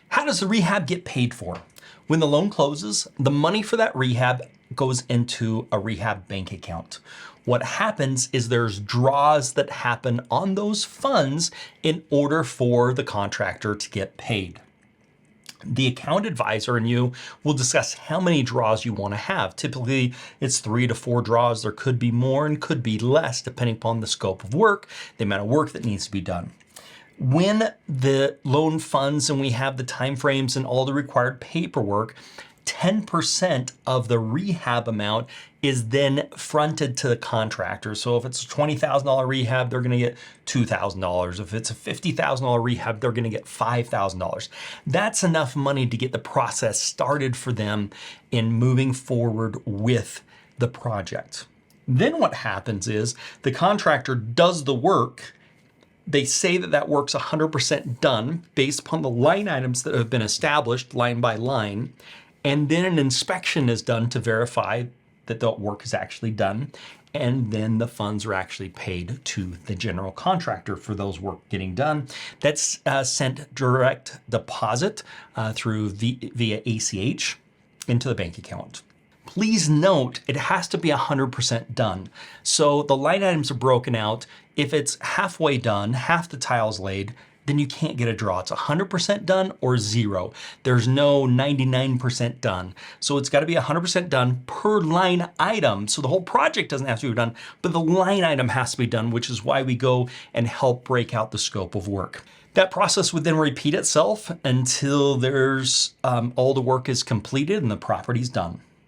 How does the rehab get paid for? When the loan closes, the money for that rehab goes into a rehab bank account. What happens is there's draws that happen on those funds in order for the contractor to get paid. The account advisor and you will discuss how many draws you want to have. Typically, it's 3 to 4 draws. There could be more and could be less depending upon the scope of work, the amount of work that needs to be done. When the loan funds and we have the timeframes and all the required paperwork, 10% of the rehab amount is then fronted to the contractor. So if it's a $20,000 rehab, they're gonna get $2,000. If it's a $50,000 rehab, they're gonna get $5,000. That's enough money to get the process started for them in moving forward with the project. Then what happens is the contractor does the work. They say that that work's 100% done based upon the line items that have been established line by line. And then an inspection is done to verify that the work is actually done. And then the funds are actually paid to the general contractor for those work getting done. That's sent direct deposit via ACH into the bank account. Please note, it has to be 100% done. So the line items are broken out. If it's halfway done, half the tiles laid, then you can't get a draw. It's 100% done or 0. There's no 99% done. So it's got to be 100% done per line item. So the whole project doesn't have to be done, but the line item has to be done, which is why we go and help break out the scope of work. That process would then repeat itself until there's all the work is completed and the property's done.